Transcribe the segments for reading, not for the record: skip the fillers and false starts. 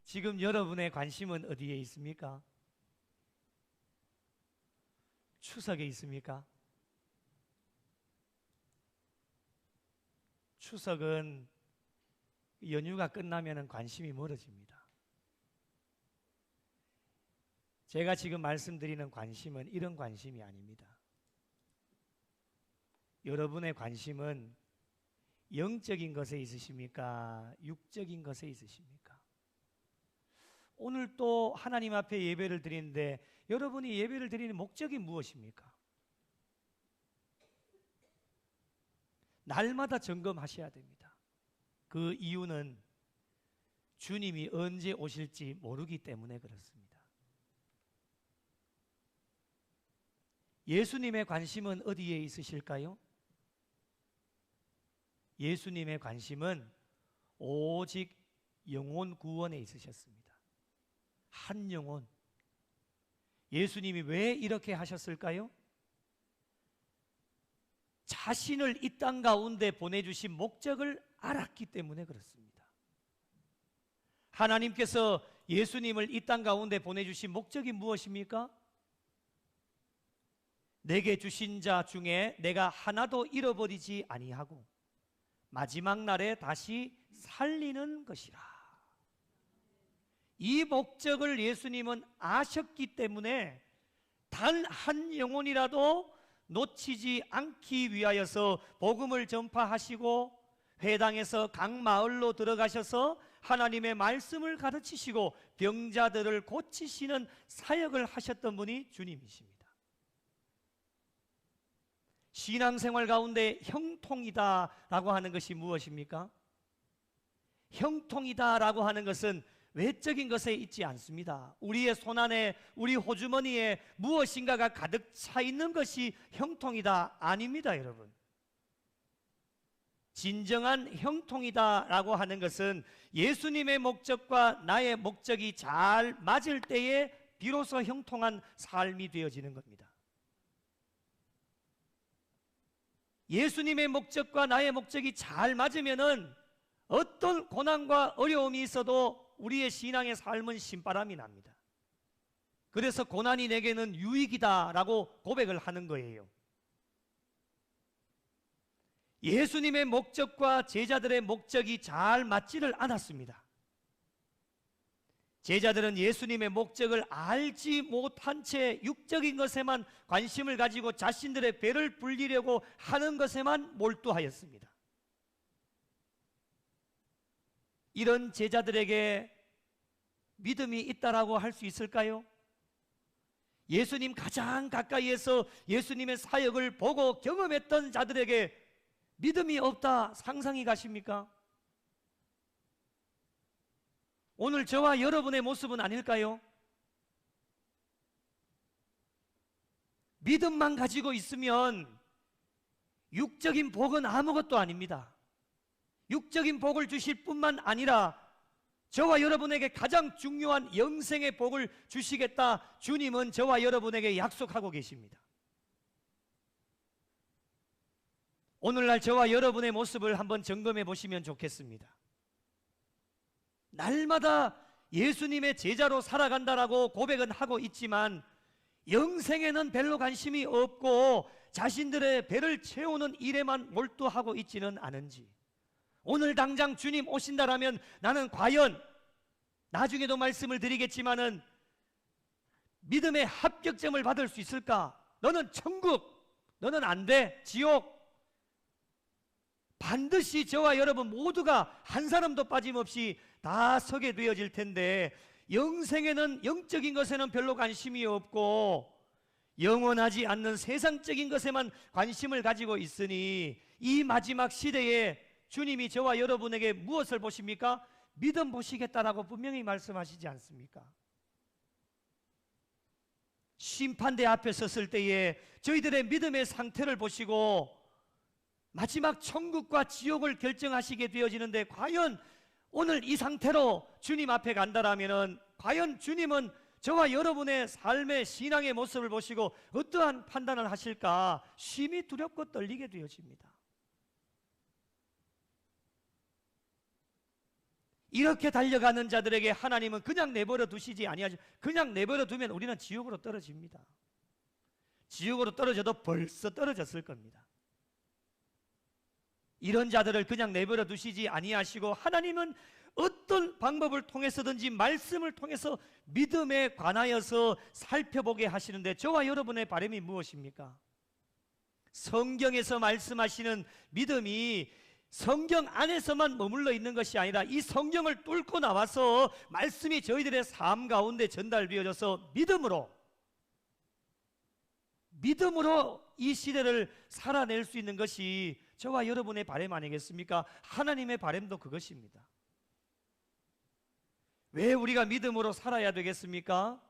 지금 여러분의 관심은 어디에 있습니까? 추석에 있습니까? 추석은 연휴가 끝나면 관심이 멀어집니다. 제가 지금 말씀드리는 관심은 이런 관심이 아닙니다. 여러분의 관심은 영적인 것에 있으십니까? 육적인 것에 있으십니까? 오늘 또 하나님 앞에 예배를 드리는데 여러분이 예배를 드리는 목적이 무엇입니까? 날마다 점검하셔야 됩니다. 그 이유는 주님이 언제 오실지 모르기 때문에 그렇습니다. 예수님의 관심은 어디에 있으실까요? 예수님의 관심은 오직 영혼 구원에 있으셨습니다. 한 영혼. 예수님이 왜 이렇게 하셨을까요? 자신을 이 땅 가운데 보내주신 목적을 알았기 때문에 그렇습니다. 하나님께서 예수님을 이 땅 가운데 보내주신 목적이 무엇입니까? 내게 주신 자 중에 내가 하나도 잃어버리지 아니하고 마지막 날에 다시 살리는 것이라. 이 목적을 예수님은 아셨기 때문에 단 한 영혼이라도 놓치지 않기 위하여서 복음을 전파하시고 회당에서 각 마을로 들어가셔서 하나님의 말씀을 가르치시고 병자들을 고치시는 사역을 하셨던 분이 주님이십니다. 신앙생활 가운데 형통이다라고 하는 것이 무엇입니까? 형통이다라고 하는 것은 외적인 것에 있지 않습니다. 우리의 손안에, 우리 호주머니에 무엇인가가 가득 차 있는 것이 형통이다 아닙니다, 여러분. 진정한 형통이다라고 하는 것은 예수님의 목적과 나의 목적이 잘 맞을 때에 비로소 형통한 삶이 되어지는 겁니다. 예수님의 목적과 나의 목적이 잘 맞으면은 어떤 고난과 어려움이 있어도 우리의 신앙의 삶은 신바람이 납니다. 그래서 고난이 내게는 유익이다라고 고백을 하는 거예요. 예수님의 목적과 제자들의 목적이 잘 맞지를 않았습니다. 제자들은 예수님의 목적을 알지 못한 채 육적인 것에만 관심을 가지고 자신들의 배를 불리려고 하는 것에만 몰두하였습니다. 이런 제자들에게 믿음이 있다라고 할 수 있을까요? 예수님 가장 가까이에서 예수님의 사역을 보고 경험했던 자들에게 믿음이 없다 상상이 가십니까? 오늘 저와 여러분의 모습은 아닐까요? 믿음만 가지고 있으면 육적인 복은 아무것도 아닙니다. 육적인 복을 주실 뿐만 아니라 저와 여러분에게 가장 중요한 영생의 복을 주시겠다 주님은 저와 여러분에게 약속하고 계십니다. 오늘날 저와 여러분의 모습을 한번 점검해 보시면 좋겠습니다. 날마다 예수님의 제자로 살아간다라고 고백은 하고 있지만 영생에는 별로 관심이 없고 자신들의 배를 채우는 일에만 몰두하고 있지는 않은지, 오늘 당장 주님 오신다라면 나는 과연, 나중에도 말씀을 드리겠지만은 믿음의 합격점을 받을 수 있을까? 너는 천국, 너는 안 돼, 지옥. 반드시 저와 여러분 모두가 한 사람도 빠짐없이 다 서게 되어질 텐데 영생에는, 영적인 것에는 별로 관심이 없고 영원하지 않는 세상적인 것에만 관심을 가지고 있으니 이 마지막 시대에 주님이 저와 여러분에게 무엇을 보십니까? 믿음 보시겠다라고 분명히 말씀하시지 않습니까? 심판대 앞에 섰을 때에 저희들의 믿음의 상태를 보시고 마지막 천국과 지옥을 결정하시게 되어지는데 과연 오늘 이 상태로 주님 앞에 간다라면은 과연 주님은 저와 여러분의 삶의 신앙의 모습을 보시고 어떠한 판단을 하실까 심히 두렵고 떨리게 되어집니다. 이렇게 달려가는 자들에게 하나님은 그냥 내버려 두시지 아니하시. 그냥 내버려 두면 우리는 지옥으로 떨어집니다. 지옥으로 떨어져도 벌써 떨어졌을 겁니다. 이런 자들을 그냥 내버려 두시지 아니하시고 하나님은 어떤 방법을 통해서든지 말씀을 통해서 믿음에 관하여서 살펴보게 하시는데, 저와 여러분의 바람이 무엇입니까? 성경에서 말씀하시는 믿음이 성경 안에서만 머물러 있는 것이 아니라 이 성경을 뚫고 나와서 말씀이 저희들의 삶 가운데 전달되어져서 믿음으로 이 시대를 살아낼 수 있는 것이 저와 여러분의 바람 아니겠습니까? 하나님의 바람도 그것입니다. 왜 우리가 믿음으로 살아야 되겠습니까?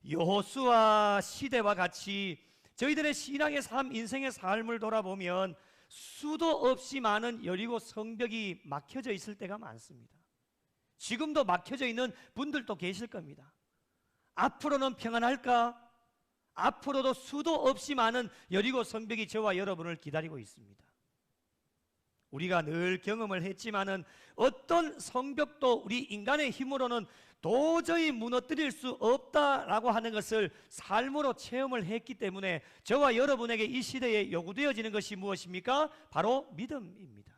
여호수아 시대와 같이 저희들의 신앙의 삶, 인생의 삶을 돌아보면 수도 없이 많은 여리고 성벽이 막혀져 있을 때가 많습니다. 지금도 막혀져 있는 분들도 계실 겁니다. 앞으로는 평안할까? 앞으로도 수도 없이 많은 여리고 성벽이 저와 여러분을 기다리고 있습니다. 우리가 늘 경험을 했지만은 어떤 성벽도 우리 인간의 힘으로는 도저히 무너뜨릴 수 없다라고 하는 것을 삶으로 체험을 했기 때문에 저와 여러분에게 이 시대에 요구되어지는 것이 무엇입니까? 바로 믿음입니다.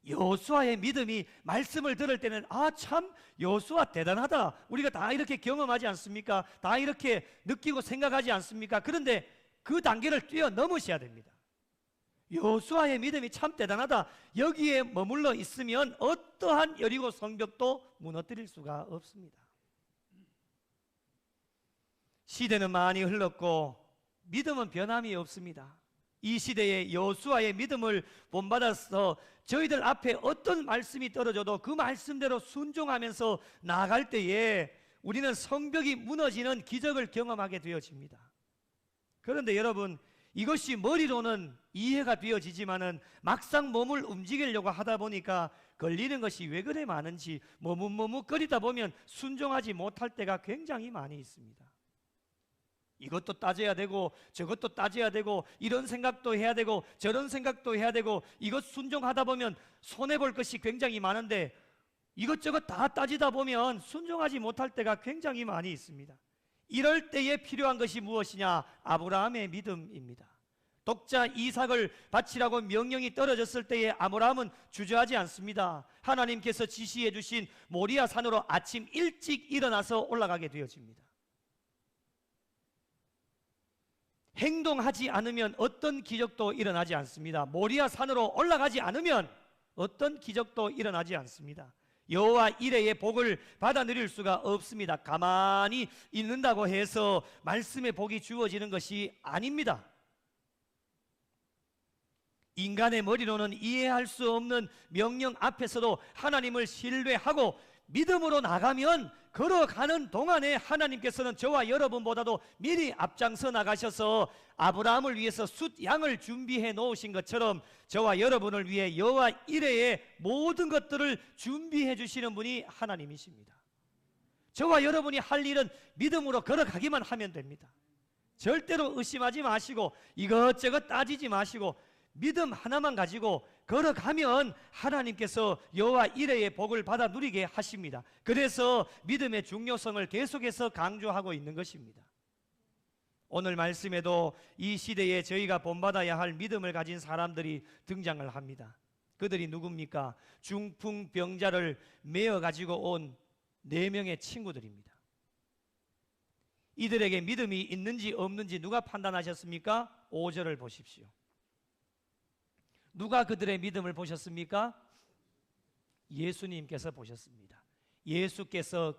여호수아의 믿음이 말씀을 들을 때는 참 여호수아 대단하다, 우리가 다 이렇게 경험하지 않습니까? 다 이렇게 느끼고 생각하지 않습니까? 그런데 그 단계를 뛰어넘으셔야 됩니다. 여호수아의 믿음이 참 대단하다, 여기에 머물러 있으면 어떠한 여리고 성벽도 무너뜨릴 수가 없습니다. 시대는 많이 흘렀고 믿음은 변함이 없습니다. 이 시대에 여호수아의 믿음을 본받아서 저희들 앞에 어떤 말씀이 떨어져도 그 말씀대로 순종하면서 나아갈 때에 우리는 성벽이 무너지는 기적을 경험하게 되어집니다. 그런데 여러분, 이것이 머리로는 이해가 되어지지만은 막상 몸을 움직이려고 하다 보니까 걸리는 것이 왜 그래 많은지 머뭇머뭇거리다 보면 순종하지 못할 때가 굉장히 많이 있습니다. 이것도 따져야 되고 저것도 따져야 되고 이런 생각도 해야 되고 저런 생각도 해야 되고, 이것 순종하다 보면 손해볼 것이 굉장히 많은데 이것저것 다 따지다 보면 순종하지 못할 때가 굉장히 많이 있습니다. 이럴 때에 필요한 것이 무엇이냐? 아브라함의 믿음입니다. 독자 이삭을 바치라고 명령이 떨어졌을 때에 아브라함은 주저하지 않습니다. 하나님께서 지시해 주신 모리아 산으로 아침 일찍 일어나서 올라가게 되어집니다. 행동하지 않으면 어떤 기적도 일어나지 않습니다. 모리아 산으로 올라가지 않으면 어떤 기적도 일어나지 않습니다. 여호와 이레의 복을 받아 누릴 수가 없습니다. 가만히 있는다고 해서 말씀의 복이 주어지는 것이 아닙니다. 인간의 머리로는 이해할 수 없는 명령 앞에서도 하나님을 신뢰하고 믿음으로 나가면 걸어가는 동안에 하나님께서는 저와 여러분보다도 미리 앞장서 나가셔서 아브라함을 위해서 숫 양을 준비해 놓으신 것처럼 저와 여러분을 위해 여호와 이레의 모든 것들을 준비해 주시는 분이 하나님이십니다. 저와 여러분이 할 일은 믿음으로 걸어가기만 하면 됩니다. 절대로 의심하지 마시고 이것저것 따지지 마시고 믿음 하나만 가지고 걸어가면 하나님께서 여호와 이레의 복을 받아 누리게 하십니다. 그래서 믿음의 중요성을 계속해서 강조하고 있는 것입니다. 오늘 말씀에도 이 시대에 저희가 본받아야 할 믿음을 가진 사람들이 등장을 합니다. 그들이 누굽니까? 중풍병자를 메어 가지고 온 4명의 친구들입니다. 이들에게 믿음이 있는지 없는지 누가 판단하셨습니까? 5절을 보십시오. 누가 그들의 믿음을 보셨습니까? 예수님께서 보셨습니다. 예수께서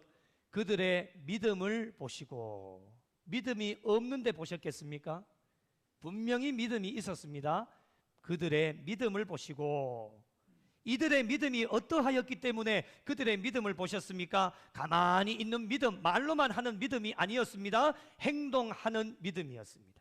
그들의 믿음을 보시고, 믿음이 없는데 보셨겠습니까? 분명히 믿음이 있었습니다. 그들의 믿음을 보시고, 이들의 믿음이 어떠하였기 때문에 그들의 믿음을 보셨습니까? 가만히 있는 믿음, 말로만 하는 믿음이 아니었습니다. 행동하는 믿음이었습니다.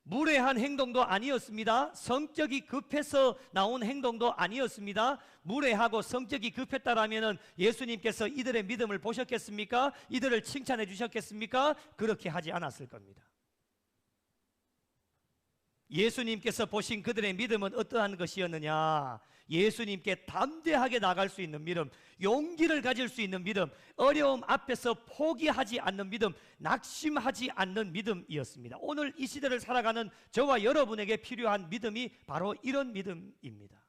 무례한 행동도 아니었습니다. 성격이 급해서 나온 행동도 아니었습니다. 무례하고 성격이 급했다라면 예수님께서 이들의 믿음을 보셨겠습니까? 이들을 칭찬해 주셨겠습니까? 그렇게 하지 않았을 겁니다. 예수님께서 보신 그들의 믿음은 어떠한 것이었느냐? 예수님께 담대하게 나갈 수 있는 믿음, 용기를 가질 수 있는 믿음, 어려움 앞에서 포기하지 않는 믿음, 낙심하지 않는 믿음이었습니다. 오늘 이 시대를 살아가는 저와 여러분에게 필요한 믿음이 바로 이런 믿음입니다.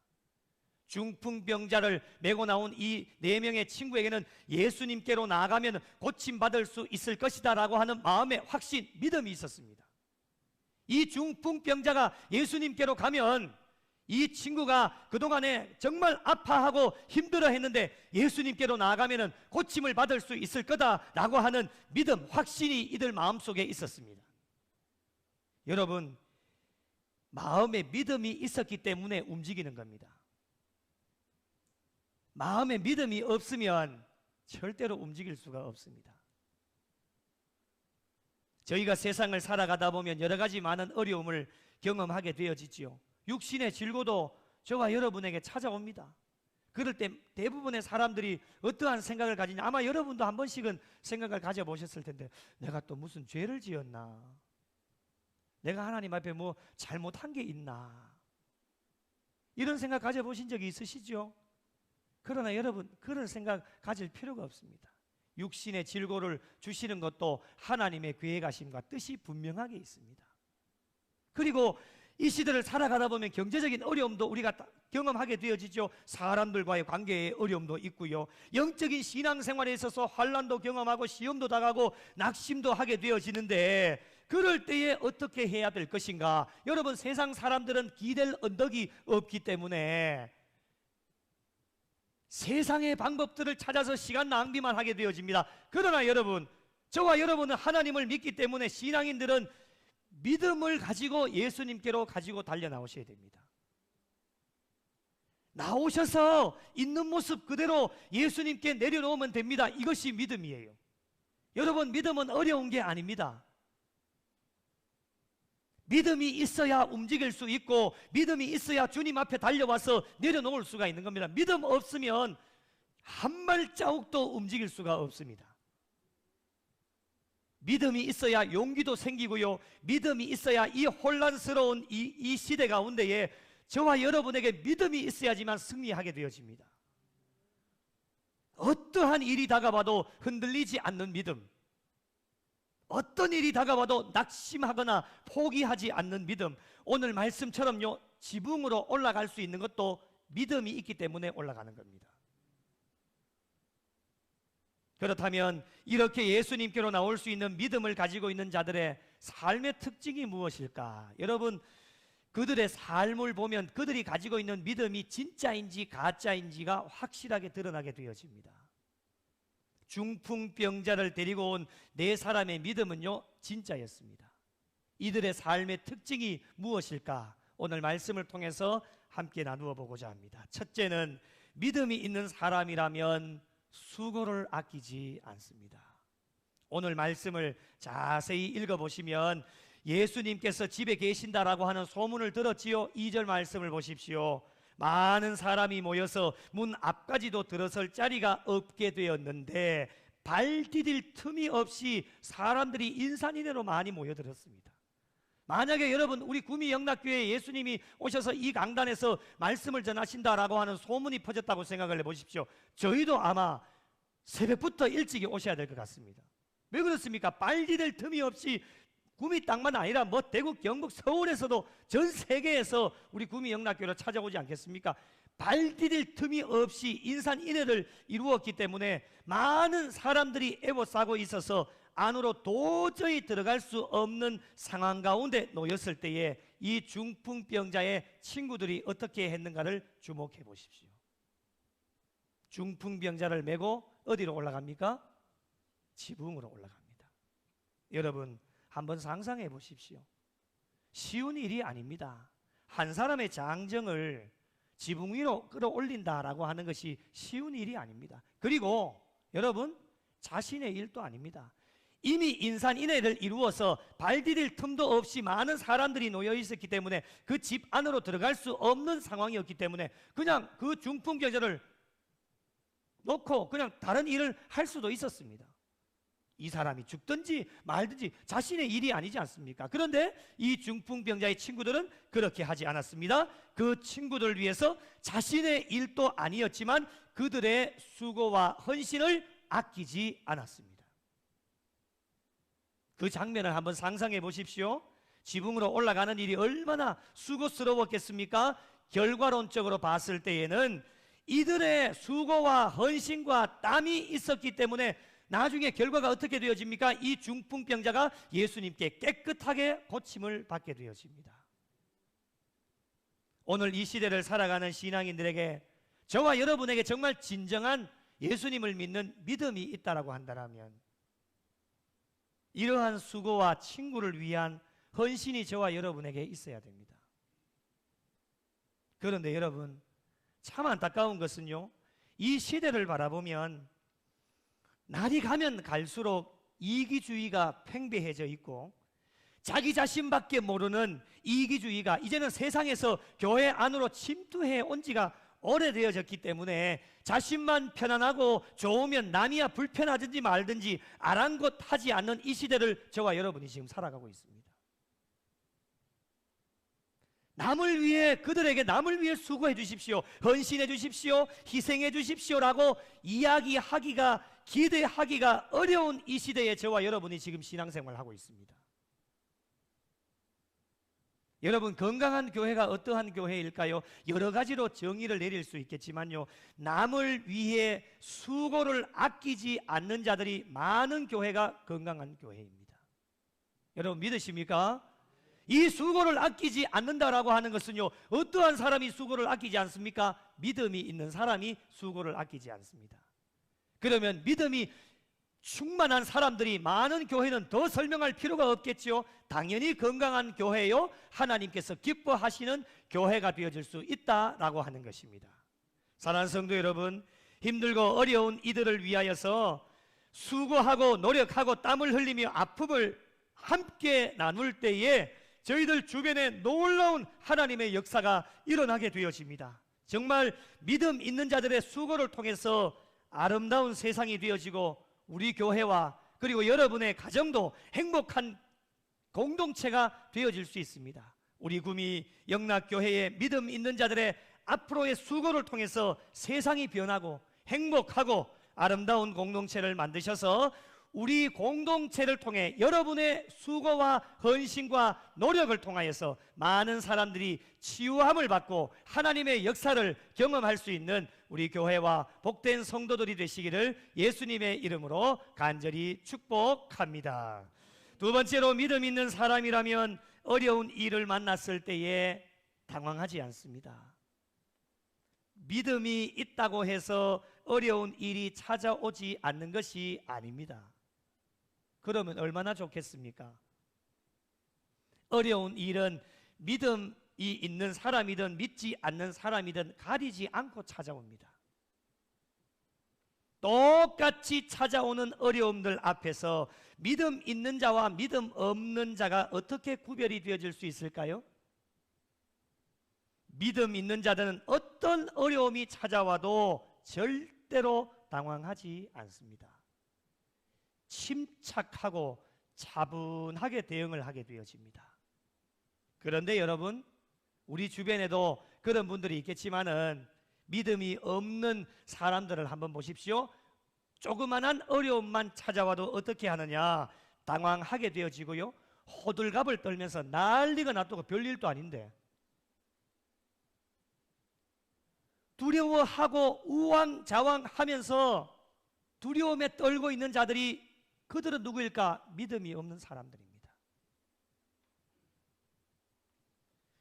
중풍병자를 메고 나온 이 4명의 친구에게는 예수님께로 나아가면 고침받을 수 있을 것이다 라고 하는 마음의 확신, 믿음이 있었습니다. 이 중풍병자가 예수님께로 가면 이 친구가 그동안에 정말 아파하고 힘들어 했는데 예수님께로 나아가면 고침을 받을 수 있을 거다라고 하는 믿음, 확신이 이들 마음속에 있었습니다. 여러분, 마음에 믿음이 있었기 때문에 움직이는 겁니다. 마음에 믿음이 없으면 절대로 움직일 수가 없습니다. 저희가 세상을 살아가다 보면 여러 가지 많은 어려움을 경험하게 되어지지요. 육신의 질고도 저와 여러분에게 찾아옵니다. 그럴 때 대부분의 사람들이 어떠한 생각을 가지냐? 아마 여러분도 한 번씩은 생각을 가져보셨을 텐데, 내가 또 무슨 죄를 지었나? 내가 하나님 앞에 뭐 잘못한 게 있나? 이런 생각 가져보신 적이 있으시죠? 그러나 여러분, 그런 생각 가질 필요가 없습니다. 육신의 질고를 주시는 것도 하나님의 계획하심과 뜻이 분명하게 있습니다. 그리고 이 시대를 살아가다 보면 경제적인 어려움도 우리가 경험하게 되어지죠. 사람들과의 관계의 어려움도 있고요. 영적인 신앙생활에 있어서 환난도 경험하고 시험도 당하고 낙심도 하게 되어지는데, 그럴 때에 어떻게 해야 될 것인가? 여러분, 세상 사람들은 기댈 언덕이 없기 때문에 세상의 방법들을 찾아서 시간 낭비만 하게 되어집니다. 그러나 여러분, 저와 여러분은 하나님을 믿기 때문에 신앙인들은 믿음을 가지고 예수님께로 가지고 달려나오셔야 됩니다. 나오셔서 있는 모습 그대로 예수님께 내려놓으면 됩니다. 이것이 믿음이에요. 여러분, 믿음은 어려운 게 아닙니다. 믿음이 있어야 움직일 수 있고, 믿음이 있어야 주님 앞에 달려와서 내려놓을 수가 있는 겁니다. 믿음 없으면 한 발자국도 움직일 수가 없습니다. 믿음이 있어야 용기도 생기고요, 믿음이 있어야 이 혼란스러운 이 시대 가운데에 저와 여러분에게 믿음이 있어야지만 승리하게 되어집니다. 어떠한 일이 다가와도 흔들리지 않는 믿음, 어떤 일이 다가와도 낙심하거나 포기하지 않는 믿음, 오늘 말씀처럼요, 지붕으로 올라갈 수 있는 것도 믿음이 있기 때문에 올라가는 겁니다. 그렇다면 이렇게 예수님께로 나올 수 있는 믿음을 가지고 있는 자들의 삶의 특징이 무엇일까? 여러분, 그들의 삶을 보면 그들이 가지고 있는 믿음이 진짜인지 가짜인지가 확실하게 드러나게 되어집니다. 중풍병자를 데리고 온 4사람의 믿음은요, 진짜였습니다. 이들의 삶의 특징이 무엇일까? 오늘 말씀을 통해서 함께 나누어 보고자 합니다. 첫째는, 믿음이 있는 사람이라면 수고를 아끼지 않습니다. 오늘 말씀을 자세히 읽어보시면 예수님께서 집에 계신다라고 하는 소문을 들었지요. 2절 말씀을 보십시오. 많은 사람이 모여서 문 앞까지도 들어설 자리가 없게 되었는데 발 디딜 틈이 없이 사람들이 인산인해로 많이 모여들었습니다. 만약에 여러분, 우리 구미영락교회에 예수님이 오셔서 이 강단에서 말씀을 전하신다라고 하는 소문이 퍼졌다고 생각을 해보십시오. 저희도 아마 새벽부터 일찍이 오셔야 될 것 같습니다. 왜 그렇습니까? 발 디딜 틈이 없이 구미 땅만 아니라 뭐 대구, 경북, 서울에서도 전 세계에서 우리 구미영락교회로 찾아오지 않겠습니까? 발 디딜 틈이 없이 인산인해를 이루었기 때문에 많은 사람들이 애워싸고 있어서 안으로 도저히 들어갈 수 없는 상황 가운데 놓였을 때에 이 중풍병자의 친구들이 어떻게 했는가를 주목해 보십시오. 중풍병자를 메고 어디로 올라갑니까? 지붕으로 올라갑니다. 여러분, 한번 상상해 보십시오. 쉬운 일이 아닙니다. 한 사람의 장정을 지붕 위로 끌어올린다라고 하는 것이 쉬운 일이 아닙니다. 그리고 여러분, 자신의 일도 아닙니다. 이미 인산인해를 이루어서 발 디딜 틈도 없이 많은 사람들이 놓여 있었기 때문에 그 집 안으로 들어갈 수 없는 상황이었기 때문에 그냥 그 중풍병자를 놓고 그냥 다른 일을 할 수도 있었습니다. 이 사람이 죽든지 말든지 자신의 일이 아니지 않습니까? 그런데 이 중풍병자의 친구들은 그렇게 하지 않았습니다. 그 친구들을 위해서 자신의 일도 아니었지만 그들의 수고와 헌신을 아끼지 않았습니다. 그 장면을 한번 상상해 보십시오. 지붕으로 올라가는 일이 얼마나 수고스러웠겠습니까? 결과론적으로 봤을 때에는 이들의 수고와 헌신과 땀이 있었기 때문에 나중에 결과가 어떻게 되어집니까? 이 중풍병자가 예수님께 깨끗하게 고침을 받게 되어집니다. 오늘 이 시대를 살아가는 신앙인들에게, 저와 여러분에게 정말 진정한 예수님을 믿는 믿음이 있다라고 한다면 이러한 수고와 친구를 위한 헌신이 저와 여러분에게 있어야 됩니다. 그런데 여러분, 참 안타까운 것은요, 이 시대를 바라보면 날이 가면 갈수록 이기주의가 팽배해져 있고 자기 자신밖에 모르는 이기주의가 이제는 세상에서 교회 안으로 침투해 온 지가 오래되어졌기 때문에 자신만 편안하고 좋으면 남이야 불편하든지 말든지 아랑곳하지 않는 이 시대를 저와 여러분이 지금 살아가고 있습니다. 남을 위해, 그들에게 남을 위해 수고해 주십시오, 헌신해 주십시오, 희생해 주십시오라고 이야기하기가, 기대하기가 어려운 이 시대에 저와 여러분이 지금 신앙생활을 하고 있습니다. 여러분, 건강한 교회가 어떠한 교회일까요? 여러 가지로 정의를 내릴 수 있겠지만요, 남을 위해 수고를 아끼지 않는 자들이 많은 교회가 건강한 교회입니다. 여러분 믿으십니까? 이 수고를 아끼지 않는다라고 하는 것은요, 어떠한 사람이 수고를 아끼지 않습니까? 믿음이 있는 사람이 수고를 아끼지 않습니다. 그러면 믿음이 충만한 사람들이 많은 교회는 더 설명할 필요가 없겠지요. 당연히 건강한 교회요, 하나님께서 기뻐하시는 교회가 되어질 수 있다라고 하는 것입니다. 사랑하는 성도 여러분, 힘들고 어려운 이들을 위하여서 수고하고 노력하고 땀을 흘리며 아픔을 함께 나눌 때에 저희들 주변에 놀라운 하나님의 역사가 일어나게 되어집니다. 정말 믿음 있는 자들의 수고를 통해서 아름다운 세상이 되어지고 우리 교회와 그리고 여러분의 가정도 행복한 공동체가 되어질 수 있습니다. 우리 구미 영락교회의 믿음 있는 자들의 앞으로의 수고를 통해서 세상이 변하고 행복하고 아름다운 공동체를 만드셔서 우리 공동체를 통해 여러분의 수고와 헌신과 노력을 통하여서 많은 사람들이 치유함을 받고 하나님의 역사를 경험할 수 있는 우리 교회와 복된 성도들이 되시기를 예수님의 이름으로 간절히 축복합니다. 두 번째로, 믿음 있는 사람이라면 어려운 일을 만났을 때에 당황하지 않습니다. 믿음이 있다고 해서 어려운 일이 찾아오지 않는 것이 아닙니다. 그러면 얼마나 좋겠습니까? 어려운 일은 믿음이 있는 사람이든 믿지 않는 사람이든 가리지 않고 찾아옵니다. 똑같이 찾아오는 어려움들 앞에서 믿음 있는 자와 믿음 없는 자가 어떻게 구별이 되어질 수 있을까요? 믿음 있는 자들은 어떤 어려움이 찾아와도 절대로 당황하지 않습니다. 침착하고 차분하게 대응을 하게 되어집니다. 그런데 여러분, 우리 주변에도 그런 분들이 있겠지만은 믿음이 없는 사람들을 한번 보십시오. 조그만한 어려움만 찾아와도 어떻게 하느냐? 당황하게 되어지고요, 호들갑을 떨면서 난리가 났다고 별일도 아닌데 두려워하고 우왕좌왕하면서 두려움에 떨고 있는 자들이, 그들은 누구일까? 믿음이 없는 사람들입니다.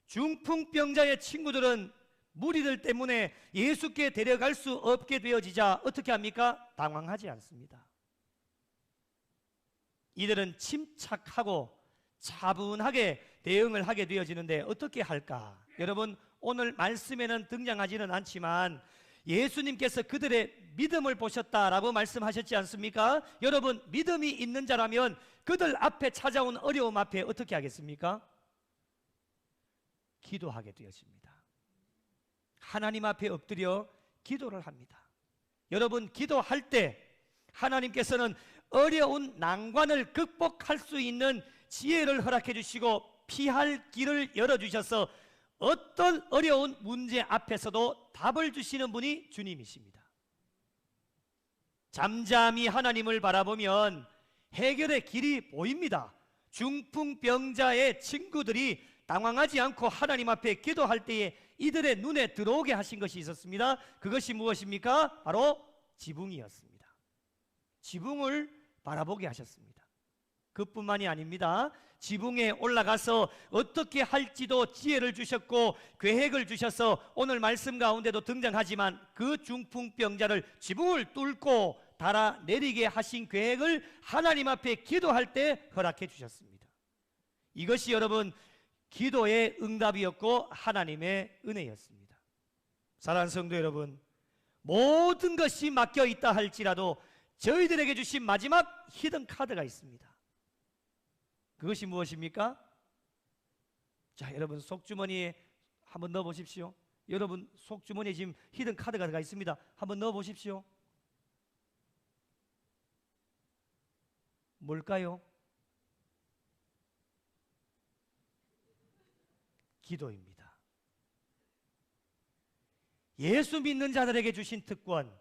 중풍병자의 친구들은 무리들 때문에 예수께 데려갈 수 없게 되어지자 어떻게 합니까? 당황하지 않습니다. 이들은 침착하고 차분하게 대응을 하게 되어지는데 어떻게 할까? 여러분, 오늘 말씀에는 등장하지는 않지만 예수님께서 그들의 믿음을 보셨다라고 말씀하셨지 않습니까? 여러분, 믿음이 있는 자라면 그들 앞에 찾아온 어려움 앞에 어떻게 하겠습니까? 기도하게 되어집니다. 하나님 앞에 엎드려 기도를 합니다. 여러분, 기도할 때 하나님께서는 어려운 난관을 극복할 수 있는 지혜를 허락해 주시고 피할 길을 열어주셔서 어떤 어려운 문제 앞에서도 답을 주시는 분이 주님이십니다. 잠잠히 하나님을 바라보면 해결의 길이 보입니다. 중풍병자의 친구들이 당황하지 않고 하나님 앞에 기도할 때에 이들의 눈에 들어오게 하신 것이 있었습니다. 그것이 무엇입니까? 바로 지붕이었습니다. 지붕을 바라보게 하셨습니다. 그뿐만이 아닙니다. 지붕에 올라가서 어떻게 할지도 지혜를 주셨고 계획을 주셔서 오늘 말씀 가운데도 등장하지만 그 중풍병자를 지붕을 뚫고 달아내리게 하신 계획을 하나님 앞에 기도할 때 허락해 주셨습니다. 이것이 여러분 기도의 응답이었고 하나님의 은혜였습니다. 사랑하는 성도 여러분, 모든 것이 맡겨 있다 할지라도 저희들에게 주신 마지막 히든 카드가 있습니다. 그것이 무엇입니까? 자, 여러분 속주머니에 한번 넣어 보십시오. 여러분 속주머니에 지금 히든 카드가 들어가 있습니다. 한번 넣어 보십시오. 뭘까요? 기도입니다. 예수 믿는 자들에게 주신 특권,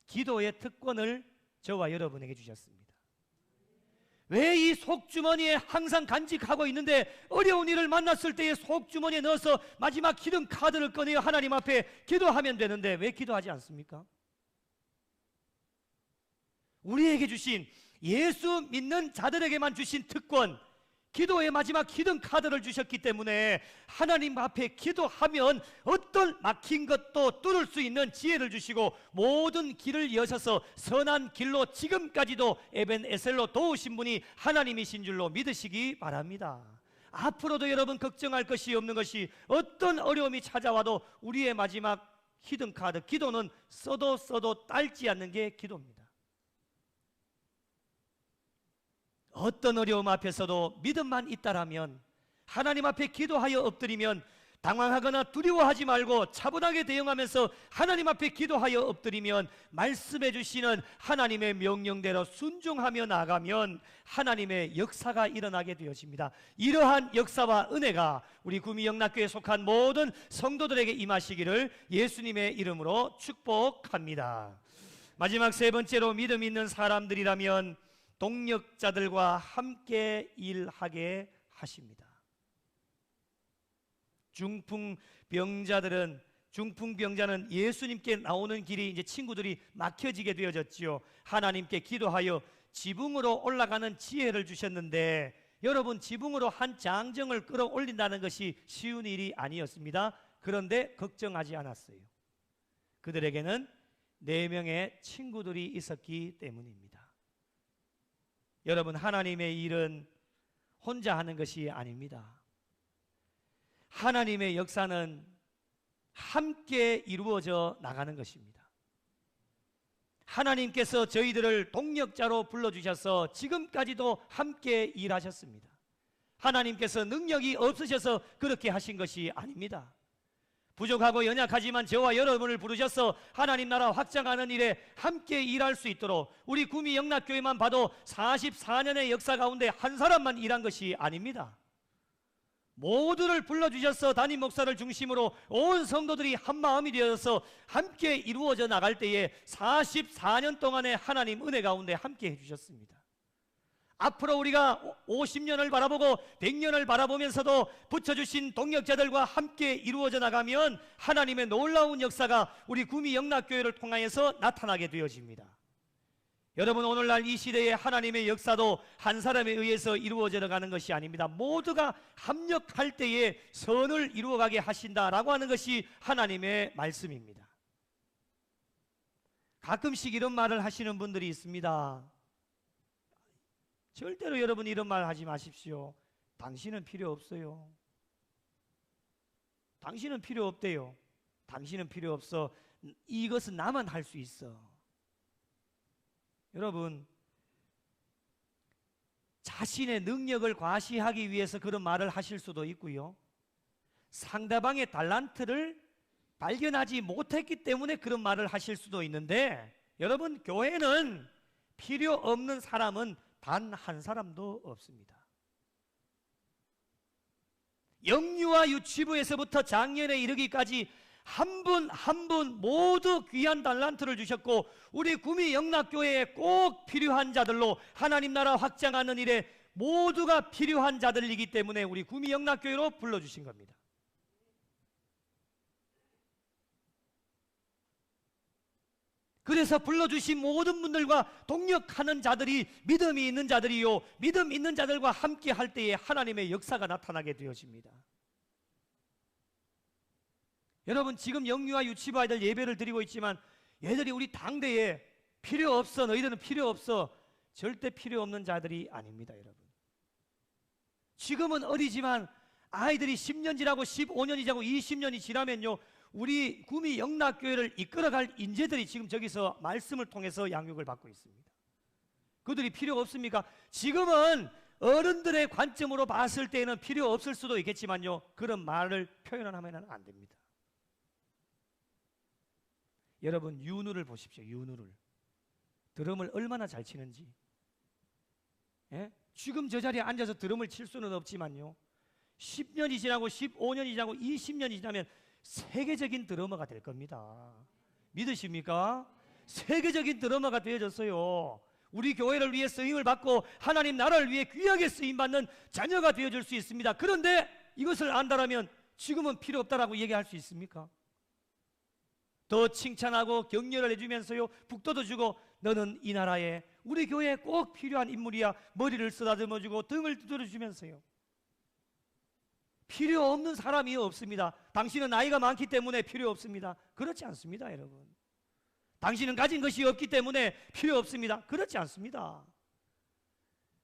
기도의 특권을 저와 여러분에게 주셨습니다. 왜 이 속주머니에 항상 간직하고 있는데 어려운 일을 만났을 때에 속주머니에 넣어서 마지막 히든 카드를 꺼내어 하나님 앞에 기도하면 되는데 왜 기도하지 않습니까? 우리에게 주신, 예수 믿는 자들에게만 주신 특권, 기도의 마지막 히든 카드를 주셨기 때문에 하나님 앞에 기도하면 어떤 막힌 것도 뚫을 수 있는 지혜를 주시고 모든 길을 여셔서 선한 길로 지금까지도 에벤에셀로 도우신 분이 하나님이신 줄로 믿으시기 바랍니다. 앞으로도 여러분 걱정할 것이 없는 것이, 어떤 어려움이 찾아와도 우리의 마지막 히든 카드, 기도는 써도 딸지 않는 게 기도입니다. 어떤 어려움 앞에서도 믿음만 있다라면, 하나님 앞에 기도하여 엎드리면 당황하거나 두려워하지 말고 차분하게 대응하면서 하나님 앞에 기도하여 엎드리면 말씀해 주시는 하나님의 명령대로 순종하며 나가면 하나님의 역사가 일어나게 되어집니다. 이러한 역사와 은혜가 우리 구미영락교회에 속한 모든 성도들에게 임하시기를 예수님의 이름으로 축복합니다. 마지막 세 번째로, 믿음 있는 사람들이라면 동력자들과 함께 일하게 하십니다. 중풍병자는 예수님께 나오는 길이 이제 친구들이 막혀지게 되어졌지요. 하나님께 기도하여 지붕으로 올라가는 지혜를 주셨는데, 여러분 지붕으로 한 장정을 끌어올린다는 것이 쉬운 일이 아니었습니다. 그런데 걱정하지 않았어요. 그들에게는 4명의 친구들이 있었기 때문입니다. 여러분, 하나님의 일은 혼자 하는 것이 아닙니다. 하나님의 역사는 함께 이루어져 나가는 것입니다. 하나님께서 저희들을 동력자로 불러주셔서 지금까지도 함께 일하셨습니다. 하나님께서 능력이 없으셔서 그렇게 하신 것이 아닙니다. 부족하고 연약하지만 저와 여러분을 부르셔서 하나님 나라 확장하는 일에 함께 일할 수 있도록, 우리 구미 영락교회만 봐도 44년의 역사 가운데 한 사람만 일한 것이 아닙니다. 모두를 불러주셔서 담임 목사를 중심으로 온 성도들이 한 마음이 되어서 함께 이루어져 나갈 때에 44년 동안의 하나님 은혜 가운데 함께 해주셨습니다. 앞으로 우리가 50년을 바라보고 100년을 바라보면서도 붙여주신 동역자들과 함께 이루어져 나가면 하나님의 놀라운 역사가 우리 구미 영락교회를 통하여서 나타나게 되어집니다. 여러분, 오늘날 이 시대의 하나님의 역사도 한 사람에 의해서 이루어져 가는 것이 아닙니다. 모두가 합력할 때에 선을 이루어가게 하신다라고 하는 것이 하나님의 말씀입니다. 가끔씩 이런 말을 하시는 분들이 있습니다. 절대로 여러분 이런 말 하지 마십시오. 당신은 필요 없어요. 당신은 필요 없대요. 당신은 필요 없어. 이것은 나만 할 수 있어. 여러분, 자신의 능력을 과시하기 위해서 그런 말을 하실 수도 있고요, 상대방의 달란트를 발견하지 못했기 때문에 그런 말을 하실 수도 있는데, 여러분, 교회는 필요 없는 사람은 단 한 사람도 없습니다. 영유아 유치부에서부터 장년에 이르기까지 한 분 한 분 모두 귀한 달란트를 주셨고, 우리 구미 영락교회에 꼭 필요한 자들로 하나님 나라 확장하는 일에 모두가 필요한 자들이기 때문에 우리 구미 영락교회로 불러주신 겁니다. 그래서 불러주신 모든 분들과 동역하는 자들이 믿음이 있는 자들이요, 믿음 있는 자들과 함께 할 때에 하나님의 역사가 나타나게 되어집니다. 여러분, 지금 영유아 유치부 아이들 예배를 드리고 있지만 얘들이 우리 당대에 필요 없어, 너희들은 필요 없어, 절대 필요 없는 자들이 아닙니다. 여러분, 지금은 어리지만 아이들이 10년 지나고 15년이 지나고 20년이 지나면요, 우리 구미 영락교회를 이끌어갈 인재들이 지금 저기서 말씀을 통해서 양육을 받고 있습니다. 그들이 필요 없습니까? 지금은 어른들의 관점으로 봤을 때는 필요 없을 수도 있겠지만요, 그런 말을 표현하면 안 됩니다. 여러분, 윤우를 보십시오. 윤우를, 드럼을 얼마나 잘 치는지. 예? 지금 저 자리에 앉아서 드럼을 칠 수는 없지만요, 10년이 지나고 15년이 지나고 20년이 지나면 세계적인 드러머가 될 겁니다. 믿으십니까? 세계적인 드러머가 되어졌어요. 우리 교회를 위해 쓰임을 받고 하나님 나라를 위해 귀하게 쓰임받는 자녀가 되어줄 수 있습니다. 그런데 이것을 안다라면 지금은 필요 없다라고 얘기할 수 있습니까? 더 칭찬하고 격려를 해주면서요, 북돋워 주고, 너는 이 나라에 우리 교회에 꼭 필요한 인물이야, 머리를 쓰다듬어주고 등을 두드려주면서요. 필요 없는 사람이 없습니다. 당신은 나이가 많기 때문에 필요 없습니다. 그렇지 않습니다. 여러분, 당신은 가진 것이 없기 때문에 필요 없습니다. 그렇지 않습니다.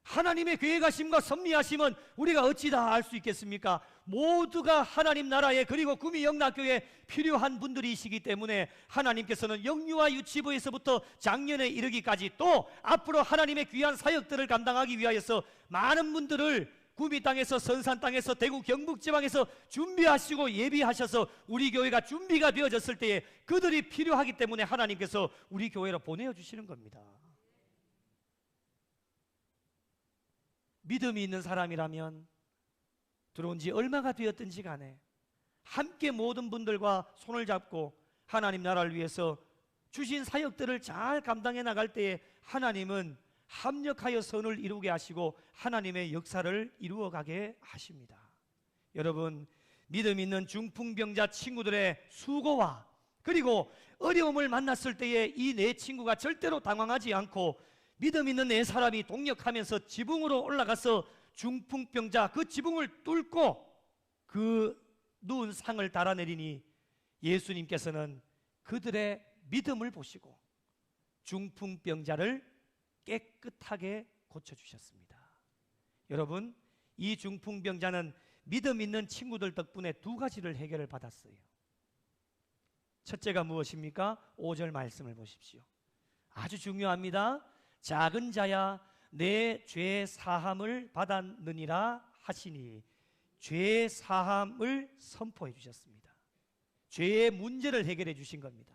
하나님의 계획하심과 섭리하심은 우리가 어찌 다 알 수 있겠습니까? 모두가 하나님 나라에, 그리고 구미 영락교회에 필요한 분들이시기 때문에 하나님께서는 영유아 유치부에서부터 장년에 이르기까지, 또 앞으로 하나님의 귀한 사역들을 감당하기 위하여서 많은 분들을 구미 땅에서, 선산 땅에서, 대구 경북 지방에서 준비하시고 예비하셔서 우리 교회가 준비가 되어졌을 때에 그들이 필요하기 때문에 하나님께서 우리 교회로 보내어 주시는 겁니다. 믿음이 있는 사람이라면 들어온 지 얼마가 되었든지 간에 함께 모든 분들과 손을 잡고 하나님 나라를 위해서 주신 사역들을 잘 감당해 나갈 때에 하나님은 합력하여 선을 이루게 하시고 하나님의 역사를 이루어가게 하십니다. 여러분, 믿음 있는 중풍병자 친구들의 수고와, 그리고 어려움을 만났을 때에 이 내 친구가 절대로 당황하지 않고 믿음 있는 내 사람이 동력하면서 지붕으로 올라가서 중풍병자 그 지붕을 뚫고 그 누운 상을 달아내리니 예수님께서는 그들의 믿음을 보시고 중풍병자를 깨끗하게 고쳐주셨습니다. 여러분, 이 중풍병자는 믿음 있는 친구들 덕분에 두 가지를 해결을 받았어요. 첫째가 무엇입니까? 5절 말씀을 보십시오. 아주 중요합니다. 작은 자야, 내 죄 사함을 받았느니라 하시니, 죄 사함을 선포해 주셨습니다. 죄의 문제를 해결해 주신 겁니다.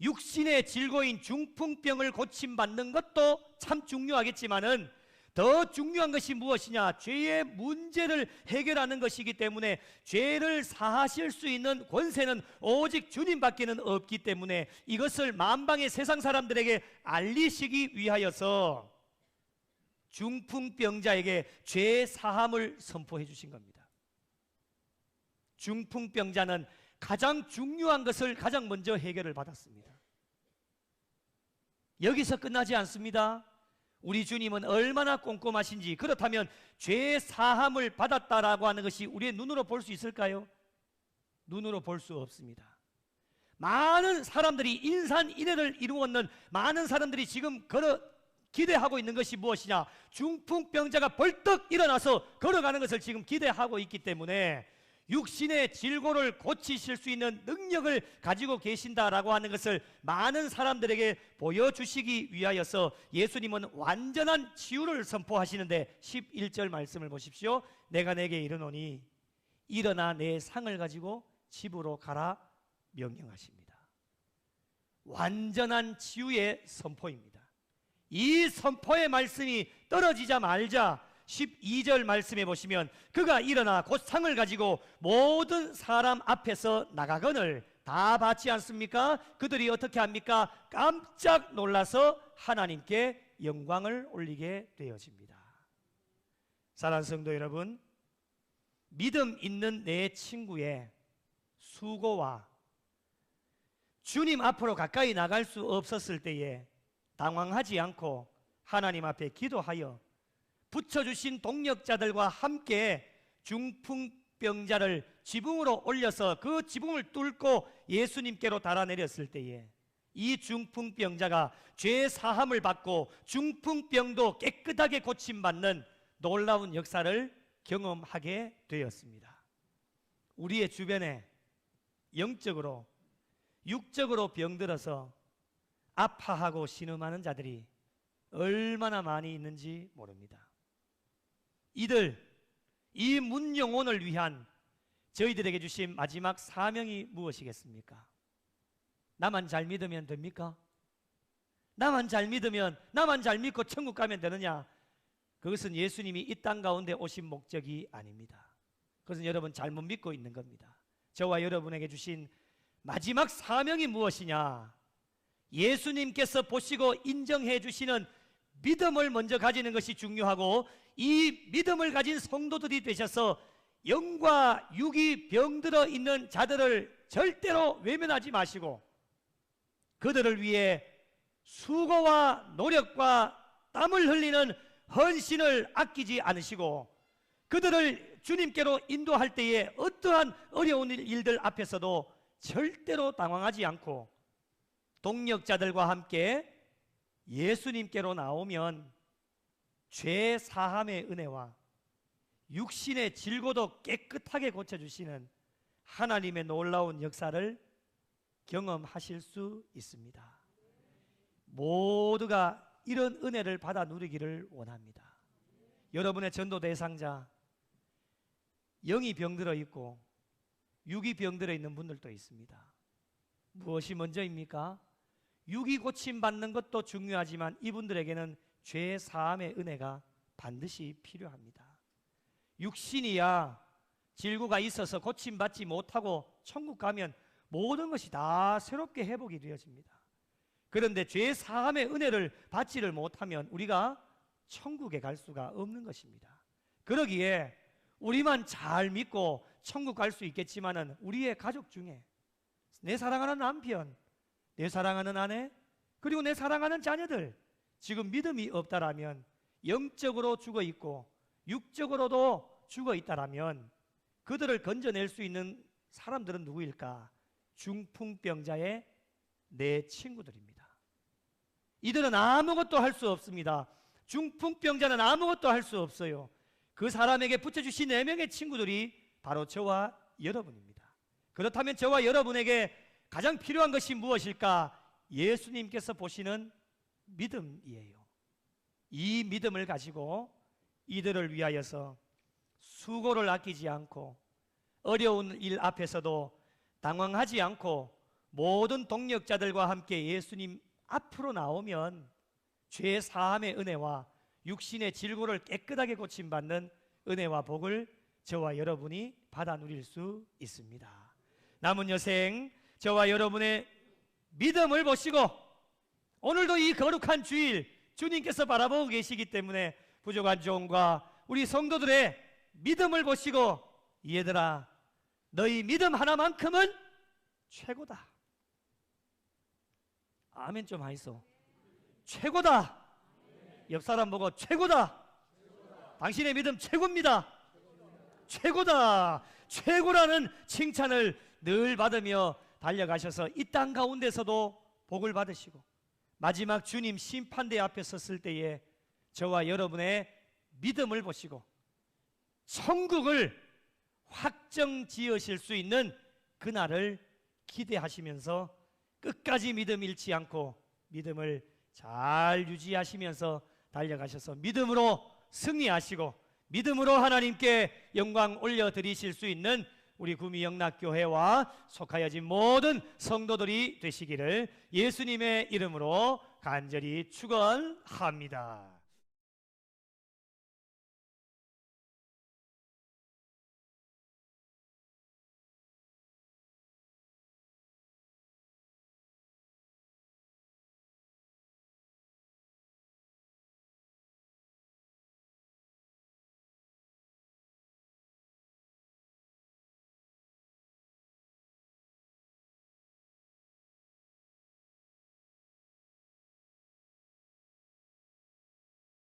육신의 질고인 중풍병을 고침받는 것도 참 중요하겠지만은 더 중요한 것이 무엇이냐? 죄의 문제를 해결하는 것이기 때문에 죄를 사하실 수 있는 권세는 오직 주님밖에는 없기 때문에 이것을 만방의 세상 사람들에게 알리시기 위하여서 중풍병자에게 죄 사함을 선포해 주신 겁니다. 중풍병자는 가장 중요한 것을 가장 먼저 해결을 받았습니다. 여기서 끝나지 않습니다. 우리 주님은 얼마나 꼼꼼하신지. 그렇다면 죄 사함을 받았다라고 하는 것이 우리의 눈으로 볼 수 있을까요? 눈으로 볼 수 없습니다. 많은 사람들이 인산인해를 이루었는 많은 사람들이 지금 기대하고 있는 것이 무엇이냐? 중풍병자가 벌떡 일어나서 걸어가는 것을 지금 기대하고 있기 때문에 육신의 질고를 고치실 수 있는 능력을 가지고 계신다라고 하는 것을 많은 사람들에게 보여주시기 위하여서 예수님은 완전한 치유를 선포하시는데 11절 말씀을 보십시오. 내가 내게 이르노니 일어나 내 상을 가지고 집으로 가라 명령하십니다. 완전한 치유의 선포입니다. 이 선포의 말씀이 떨어지자 말자 12절 말씀해 보시면 그가 일어나 곧 상을 가지고 모든 사람 앞에서 나가거늘 다 받지 않습니까? 그들이 어떻게 합니까? 깜짝 놀라서 하나님께 영광을 올리게 되어집니다. 사랑하는 성도 여러분, 믿음 있는 내 친구의 수고와 주님 앞으로 가까이 나갈 수 없었을 때에 당황하지 않고 하나님 앞에 기도하여 붙여주신 동력자들과 함께 중풍병자를 지붕으로 올려서 그 지붕을 뚫고 예수님께로 달아내렸을 때에 이 중풍병자가 죄 사함을 받고 중풍병도 깨끗하게 고침받는 놀라운 역사를 경험하게 되었습니다. 우리의 주변에 영적으로 육적으로 병들어서 아파하고 신음하는 자들이 얼마나 많이 있는지 모릅니다. 이 문영혼을 위한 저희들에게 주신 마지막 사명이 무엇이겠습니까? 나만 잘 믿으면 됩니까? 나만 잘 믿으면, 나만 잘 믿고 천국 가면 되느냐? 그것은 예수님이 이 땅 가운데 오신 목적이 아닙니다. 그것은 여러분 잘못 믿고 있는 겁니다. 저와 여러분에게 주신 마지막 사명이 무엇이냐? 예수님께서 보시고 인정해 주시는 믿음을 먼저 가지는 것이 중요하고, 이 믿음을 가진 성도들이 되셔서 영과 육이 병들어 있는 자들을 절대로 외면하지 마시고 그들을 위해 수고와 노력과 땀을 흘리는 헌신을 아끼지 않으시고 그들을 주님께로 인도할 때에 어떠한 어려운 일들 앞에서도 절대로 당황하지 않고 동력자들과 함께 예수님께로 나오면 죄 사함의 은혜와 육신의 질고도 깨끗하게 고쳐주시는 하나님의 놀라운 역사를 경험하실 수 있습니다. 모두가 이런 은혜를 받아 누리기를 원합니다. 여러분의 전도 대상자, 영이 병들어 있고 육이 병들어 있는 분들도 있습니다. 무엇이 먼저입니까? 육이 고침받는 것도 중요하지만 이분들에게는 죄 사함의 은혜가 반드시 필요합니다. 육신이야 질구가 있어서 고침받지 못하고 천국 가면 모든 것이 다 새롭게 회복이 되어집니다. 그런데 죄 사함의 은혜를 받지를 못하면 우리가 천국에 갈 수가 없는 것입니다. 그러기에 우리만 잘 믿고 천국 갈 수 있겠지만은 우리의 가족 중에 내 사랑하는 남편, 내 사랑하는 아내, 그리고 내 사랑하는 자녀들 지금 믿음이 없다라면, 영적으로 죽어 있고 육적으로도 죽어 있다라면 그들을 건져낼 수 있는 사람들은 누구일까? 중풍병자의 내 친구들입니다. 이들은 아무것도 할 수 없습니다. 중풍병자는 아무것도 할 수 없어요. 그 사람에게 붙여주신 4명의 친구들이 바로 저와 여러분입니다. 그렇다면 저와 여러분에게 가장 필요한 것이 무엇일까? 예수님께서 보시는 믿음이에요. 이 믿음을 가지고 이들을 위하여서 수고를 아끼지 않고 어려운 일 앞에서도 당황하지 않고 모든 동력자들과 함께 예수님 앞으로 나오면 죄 사함의 은혜와 육신의 질고를 깨끗하게 고침받는 은혜와 복을 저와 여러분이 받아 누릴 수 있습니다. 남은 여생 저와 여러분의 믿음을 보시고 오늘도 이 거룩한 주일 주님께서 바라보고 계시기 때문에 부족한 종과 우리 성도들의 믿음을 보시고, 얘들아 너희 믿음 하나만큼은 최고다. 아멘 좀 하이소. 최고다. 옆 사람 보고 최고다. 당신의 믿음 최고입니다. 최고다. 최고라는 칭찬을 늘 받으며 달려가셔서 이 땅 가운데서도 복을 받으시고 마지막 주님 심판대 앞에 섰을 때에 저와 여러분의 믿음을 보시고 천국을 확정 지으실 수 있는 그날을 기대하시면서 끝까지 믿음 잃지 않고 믿음을 잘 유지하시면서 달려가셔서 믿음으로 승리하시고 믿음으로 하나님께 영광 올려드리실 수 있는 우리 구미 영락교회와 속하여진 모든 성도들이 되시기를 예수님의 이름으로 간절히 축원합니다.